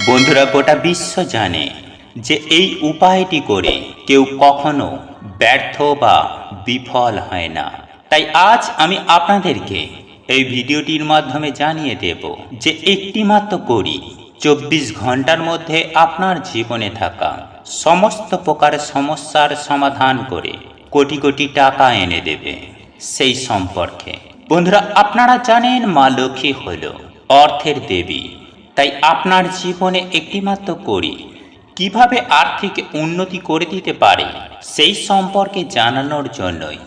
বন্ধুরা, গোটা বিশ্ব জানে যে এই উপায়টি করে কেউ কখনো ব্যর্থ বা বিফল হয় না। তাই আজ আমি আপনাদেরকে এই ভিডিওটির মাধ্যমে জানিয়ে দেব যে একটি মাত্র কড়ি 24 ঘন্টার মধ্যে আপনার জীবনে থাকা সমস্ত প্রকার সমস্যার সমাধান করে কোটি কোটি টাকা এনে দেবে। সেই সম্পর্কে বন্ধুরা, আপনারা জানেন মা লক্ষ্মী হল অর্থের দেবী। তাই আপনার জীবনে একটিমাত্র কড়ি কিভাবে আর্থিক উন্নতি করে দিতে পারে সেই সম্পর্কে জানানোর জন্যই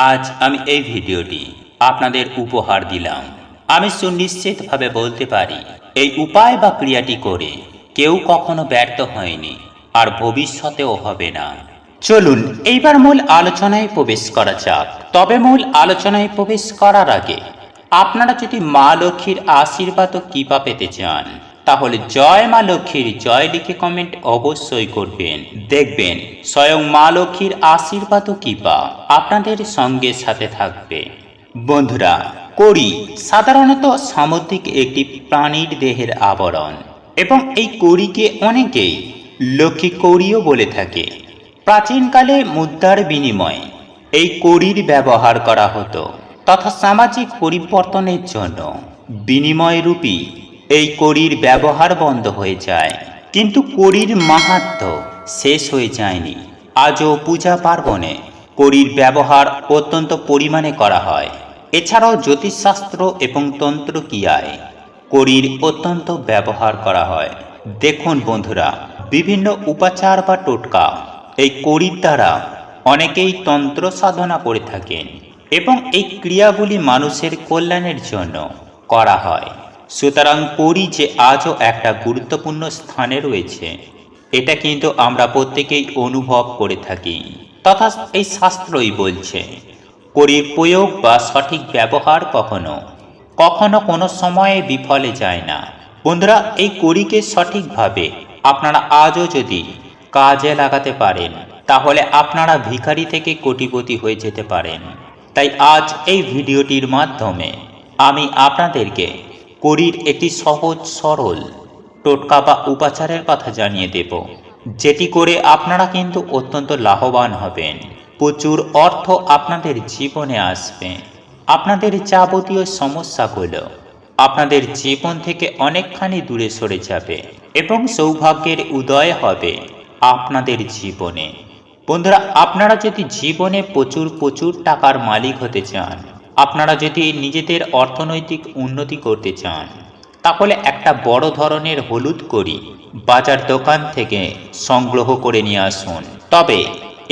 আজ আমি এই ভিডিওটি আপনাদের উপহার দিলাম। আমি সুনিশ্চিতভাবে বলতে পারি এই উপায় বা ক্রিয়াটি করে কেউ কখনো ব্যর্থ হয়নি আর ভবিষ্যতেও হবে না। চলুন এইবার মূল আলোচনায় প্রবেশ করা যাক। তবে মূল আলোচনায় প্রবেশ করার আগে আপনারা যদি মা লক্ষ্মীর আশীর্বাদ ও কৃপা পেতে চান তাহলে জয় মা লক্ষ্মীর জয় লিখে কমেন্ট অবশ্যই করবেন। দেখবেন স্বয়ং মা লক্ষ্মীর আশীর্বাদ ও কৃপা আপনাদের সঙ্গে সাথে থাকবে। বন্ধুরা, কড়ি সাধারণত সামুদ্রিক একটি প্রাণীর দেহের আবরণ এবং এই কড়িকে অনেকেই লক্ষ্মী কড়িও বলে থাকে। প্রাচীনকালে মুদ্রার বিনিময়ে এই কড়ির ব্যবহার করা হতো তথা সামাজিক পরিবর্তনের জন্য বিনিময়রূপী এই কড়ির ব্যবহার বন্ধ হয়ে যায়। কিন্তু কড়ির মাহাত্ম্য শেষ হয়ে যায়নি। আজও পূজা পার্বণে কড়ির ব্যবহার অত্যন্ত পরিমাণে করা হয়। এছাড়াও জ্যোতিষশাস্ত্র এবং তন্ত্রক্রিয়ায় কড়ির অত্যন্ত ব্যবহার করা হয়। দেখুন বন্ধুরা, বিভিন্ন উপাচার বা টোটকা এই কড়ির দ্বারা অনেকেই তন্ত্র সাধনা করে থাকেন এবং এই ক্রিয়াগুলি মানুষের কল্যাণের জন্য করা হয়। সুতরাং কড়ি যে আজও একটা গুরুত্বপূর্ণ স্থানে রয়েছে এটা কিন্তু আমরা প্রত্যেকেই অনুভব করে থাকি। তথা এই শাস্ত্রই বলছে কড়ির প্রয়োগ বা সঠিক ব্যবহার কখনো কখনো কোনো সময়ে বিফলে যায় না। বন্ধুরা, এই কড়িকে সঠিকভাবে আপনারা আজও যদি কাজে লাগাতে পারেন তাহলে আপনারা ভিখারি থেকে কোটিপতি হয়ে যেতে পারেন। তাই আজ এই ভিডিওটির মাধ্যমে আমি আপনাদেরকে কড়ির একটি সহজ সরল টোটকা বা উপাচারের কথা জানিয়ে দেব, যেটি করে আপনারা কিন্তু অত্যন্ত লাভবান হবেন। প্রচুর অর্থ আপনাদের জীবনে আসবে। আপনাদের যাবতীয় সমস্যাগুলো আপনাদের জীবন থেকে অনেকখানি দূরে সরে যাবে এবং সৌভাগ্যের উদয় হবে আপনাদের জীবনে। বন্ধুরা, আপনারা যদি জীবনে প্রচুর টাকার মালিক হতে চান, আপনারা যদি নিজেদের অর্থনৈতিক উন্নতি করতে চান, তাহলে একটা বড় ধরনের হলুদ কড়ি বাজার দোকান থেকে সংগ্রহ করে নিয়ে আসুন। তবে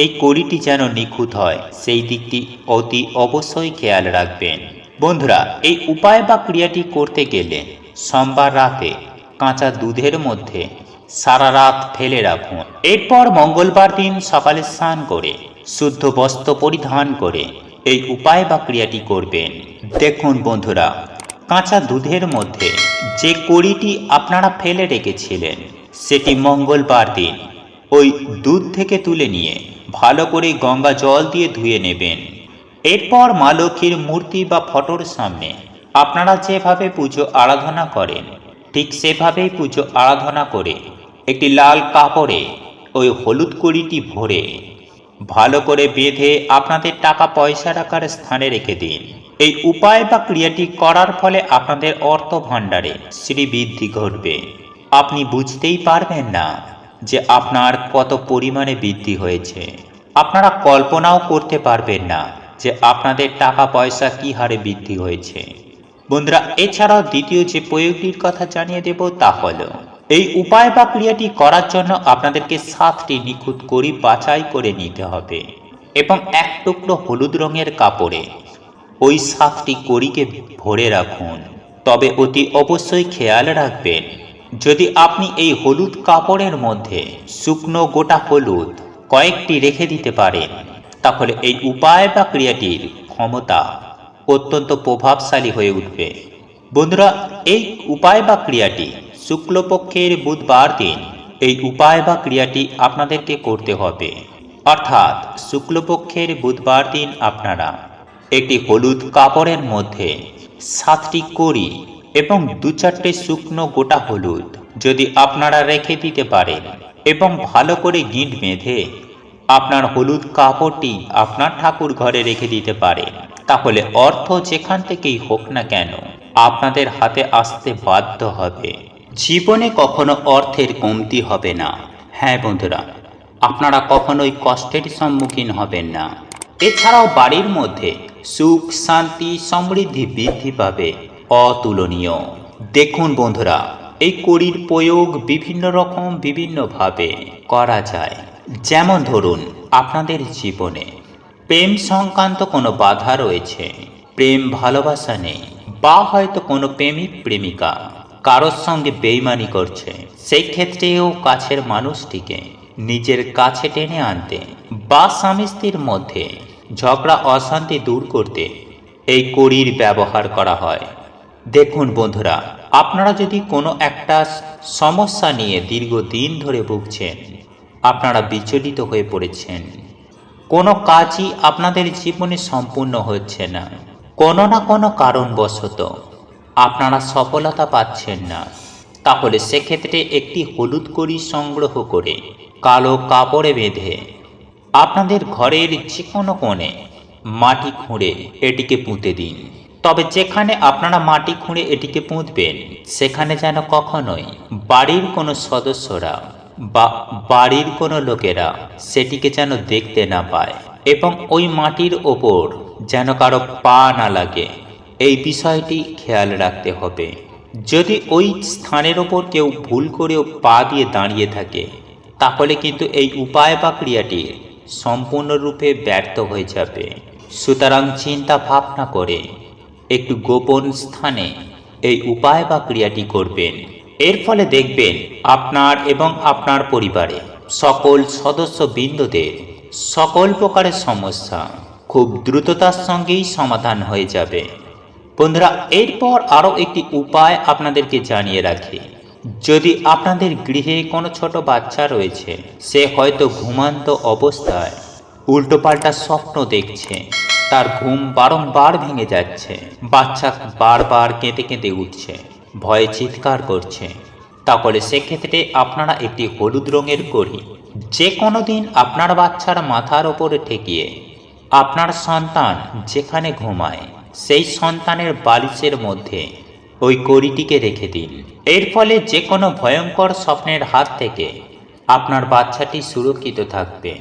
এই কড়িটি যেন নিখুঁত হয় সেই দিকটি অতি অবশ্যই খেয়াল রাখবেন। বন্ধুরা, এই উপায় বা ক্রিয়াটি করতে গেলে সোমবার রাতে কাঁচা দুধের মধ্যে সারা রাত ফেলে রাখুন। এরপর মঙ্গলবার দিন সকালে স্নান করে শুদ্ধ বস্ত্র পরিধান করে এই উপায় বা ক্রিয়াটি করবেন। দেখুন বন্ধুরা, কাঁচা দুধের মধ্যে যে কড়িটি আপনারা ফেলে রেখেছিলেন সেটি মঙ্গলবার দিন ওই দুধ থেকে তুলে নিয়ে ভালো করে গঙ্গা জল দিয়ে ধুয়ে নেবেন। এরপর মা লক্ষ্মীর মূর্তি বা ফটোর সামনে আপনারা যেভাবে পুজো আরাধনা করেন ঠিক সেভাবেই পুজো আরাধনা করে একটি লাল কাপড়ে ওই হলুদ কড়িটি ভরে ভালো করে বেঁধে আপনাদের টাকা পয়সা রাখার স্থানে রেখে দিন। এই উপায় বা ক্রিয়াটি করার ফলে আপনাদের অর্থ ভাণ্ডারে শ্রীবৃদ্ধি ঘটবে। আপনি বুঝতেই পারবেন না যে আপনার কত পরিমাণে বৃদ্ধি হয়েছে। আপনারা কল্পনাও করতে পারবেন না যে আপনাদের টাকা পয়সা কি হারে বৃদ্ধি হয়েছে। বন্ধুরা, এছাড়াও দ্বিতীয় যে প্রয়োগটির কথা জানিয়ে দেব তা হলো এই উপায় বা ক্রিয়াটি করার জন্য আপনাদেরকে 7টি নিখুঁত কড়ি বাছাই করে নিতে হবে এবং এক টুকরো হলুদ রঙের কাপড়ে ওই 7টি কড়িকে ভরে রাখুন। তবে অতি অবশ্যই খেয়াল রাখবেন, যদি আপনি এই হলুদ কাপড়ের মধ্যে শুকনো গোটা হলুদ কয়েকটি রেখে দিতে পারেন তাহলে এই উপায় বা ক্রিয়াটির ক্ষমতা অত্যন্ত প্রভাবশালী হয়ে উঠবে। বন্ধুরা, এই উপায় বা ক্রিয়াটি শুক্লপক্ষের বুধবার দিন এই উপায় বা ক্রিয়াটি আপনাদেরকে করতে হবে। অর্থাৎ শুক্লপক্ষের বুধবার দিন আপনারা একটি হলুদ কাপড়ের মধ্যে 7টি কড়ি এবং 2-4টে শুকনো গোটা হলুদ যদি আপনারা রেখে দিতে পারেন এবং ভালো করে গিঁট বেঁধে আপনার হলুদ কাপড়টি আপনার ঠাকুর ঘরে রেখে দিতে পারেন, তাহলে অর্থ যেখান থেকেই হোক না কেন আপনাদের হাতে আসতে বাধ্য হবে। জীবনে কখনো অর্থের কমতি হবে না। হ্যাঁ বন্ধুরা, আপনারা কখনোই কষ্টের সম্মুখীন হবেন না। এছাড়াও বাড়ির মধ্যে সুখ, শান্তি, সমৃদ্ধি বৃদ্ধি পাবে অতুলনীয়। দেখুন বন্ধুরা, এই কড়ির প্রয়োগ বিভিন্নভাবে করা যায়। যেমন ধরুন, আপনাদের জীবনে প্রেম সংক্রান্ত কোনো বাধা রয়েছে, প্রেম ভালোবাসা নেই, বা হয়তো কোনো প্রেমিক প্রেমিকা কারোর সঙ্গে বেইমানি করছে, সেই ক্ষেত্রেও কাছের মানুষটিকে নিজের কাছে টেনে আনতে বা স্বামী স্ত্রীর মধ্যে ঝগড়া অশান্তি দূর করতে এই কড়ির ব্যবহার করা হয়। দেখুন বন্ধুরা, আপনারা যদি কোনো একটা সমস্যা নিয়ে দীর্ঘদিন ধরে ভুগছেন, আপনারা বিচলিত হয়ে পড়েছেন, কোনো কাজই আপনাদের জীবনে সম্পূর্ণ হচ্ছে না, কোনো না কোনো কারণবশত আপনারা সফলতা পাচ্ছেন না, তাহলে সেক্ষেত্রে একটি হলুদ কড়ি সংগ্রহ করে কালো কাপড়ে বেঁধে আপনাদের ঘরের যে কোনো কোণে মাটি খুঁড়ে এটিকে পুঁতে দিন। তবে যেখানে আপনারা মাটি খুঁড়ে এটিকে পুঁতবেন, সেখানে যেন কখনোই বাড়ির কোনো সদস্যরা বা বাড়ির কোনো লোকেরা সেটিকে যেন দেখতে না পায়, এবং ওই মাটির ওপর যেন কারো পা না লাগে, এই বিষয়টি খেয়াল রাখতে হবে। যদি ওই স্থানের ওপর কেউ ভুল করেও পা দিয়ে দাঁড়িয়ে থাকে, তাহলে কিন্তু এই উপায় বা ক্রিয়াটি সম্পূর্ণরূপে ব্যর্থ হয়ে যাবে। সুতরাং চিন্তা ভাবনা করে একটু গোপন স্থানে এই উপায় বা ক্রিয়াটি করবেন। এর ফলে দেখবেন আপনার এবং আপনার পরিবারে সকল সদস্যবৃন্দদের সকল প্রকারের সমস্যা খুব দ্রুততার সঙ্গেই সমাধান হয়ে যাবে। বন্ধুরা, এরপর আরও একটি উপায় আপনাদেরকে জানিয়ে রাখি। যদি আপনাদের গৃহে কোনো ছোট বাচ্চা রয়েছে, সে হয়তো ঘুমান্ত অবস্থায় উল্টোপাল্টা স্বপ্ন দেখছে, তার ঘুম বারংবার ভেঙে যাচ্ছে, বাচ্চা বারবার কেঁদে কেঁদে উঠছে, ভয়ে চিৎকার করছে, তাহলে সেক্ষেত্রে আপনারা একটি হলুদ রঙের কড়ি যে কোনো দিন আপনার বাচ্চার মাথার ওপরে ঠেকিয়ে আপনার সন্তান যেখানে ঘুমায় সেই সন্তানের বালিশের মধ্যে ওই কড়িটিকে রেখে দিন। এর ফলে যে কোনো ভয়ঙ্কর স্বপ্নের হাত থেকে আপনার বাচ্চাটি সুরক্ষিত থাকবে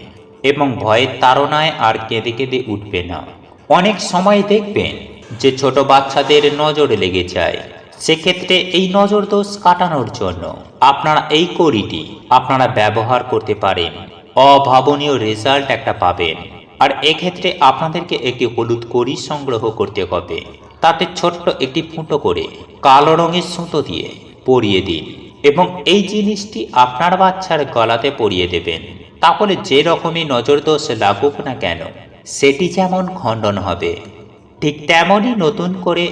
এবং ভয়ের তাড়নায় আর কেঁদে কেঁদে উঠবে না। অনেক সময় দেখবেন যে ছোট বাচ্চাদের নজর লেগে যায়, সেক্ষেত্রে এই নজর দোষ কাটানোর জন্য আপনারা এই কড়িটি আপনারা ব্যবহার করতে পারেন, অভাবনীয় রেজাল্ট একটা পাবেন। আর এক্ষেত্রে আপনাদেরকে একটি হলুদ কড়ি সংগ্রহ করতে হবে, তাতে ছোট্ট একটি ফুটো করে কালো রঙের সুতো দিয়ে পরিয়ে দিন এবং এই জিনিসটি আপনার বাচ্চার গলাতে পরিয়ে দেবেন। তাহলে যে রকমই নজর দোষ লাগুক না কেন, সেটি যেমন খণ্ডন হবে, ঠিক তেমনই নতুন করে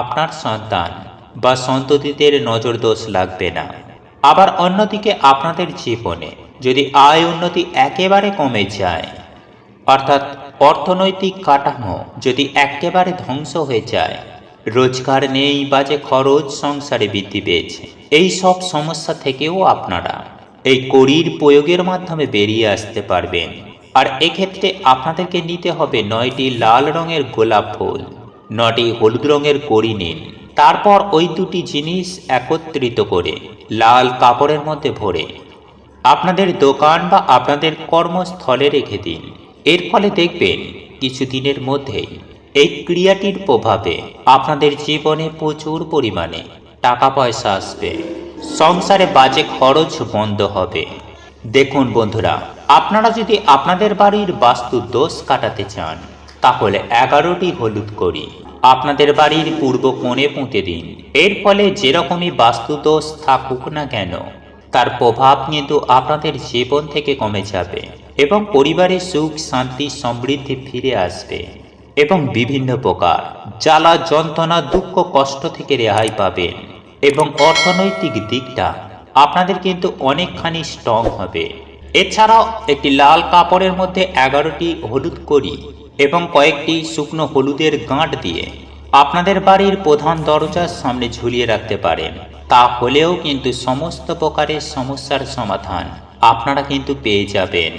আপনার সন্তান বা সন্ততিদের নজর দোষ লাগবে না। আবার অন্যদিকে আপনাদের জীবনে যদি আয় উন্নতি একেবারে কমে যায়, অর্থাৎ অর্থনৈতিক কাঠামো যদি একেবারে ধ্বংস হয়ে যায়, রোজগার নেই, বাজে খরচ সংসারে বৃদ্ধি পেয়েছে, এই সব সমস্যা থেকেও আপনারা এই কড়ির প্রয়োগের মাধ্যমে বেরিয়ে আসতে পারবেন। আর এক্ষেত্রে আপনাদেরকে নিতে হবে 9টি লাল রঙের গোলাপ ফুল, 9টি হলুদ রঙের কড়ি নিন। তারপর ওই দুটি জিনিস একত্রিত করে লাল কাপড়ের মধ্যে ভরে আপনাদের দোকান বা আপনাদের কর্মস্থলে রেখে দিন। এর ফলে দেখবেন কিছুদিনের মধ্যেই এই ক্রিয়াটির প্রভাবে আপনাদের জীবনে প্রচুর পরিমাণে টাকা পয়সা আসবে, সংসারে বাজে খরচ বন্ধ হবে। দেখুন বন্ধুরা, আপনারা যদি আপনাদের বাড়ির বাস্তু দোষ কাটাতে চান, তাহলে 11টি হলুদ কড়ি আপনাদের বাড়ির পূর্ব কোণে পুঁতে দিন। এর ফলে যেরকমই বাস্তু দোষ থাকুক না কেন, তার প্রভাব কিন্তু আপনাদের জীবন থেকে কমে যাবে এবং পরিবারে সুখ, শান্তি, সমৃদ্ধি ফিরে আসবে এবং বিভিন্ন প্রকার জ্বালা, যন্ত্রণা, দুঃখ, কষ্ট থেকে রেহাই পাবেন এবং অর্থনৈতিক দিকটা আপনাদের কিন্তু অনেকখানি স্ট্রং হবে। এছাড়াও একটি লাল কাপড়ের মধ্যে 11টি হলুদ কড়ি এবং কয়েকটি শুকনো হলুদের গাঁট দিয়ে আপনাদের বাড়ির প্রধান দরজার সামনে ঝুলিয়ে রাখতে পারেন। তাহলেও কিন্তু সমস্ত প্রকারের সমস্যার সমাধান আপনারা কিন্তু পেয়ে যাবেন।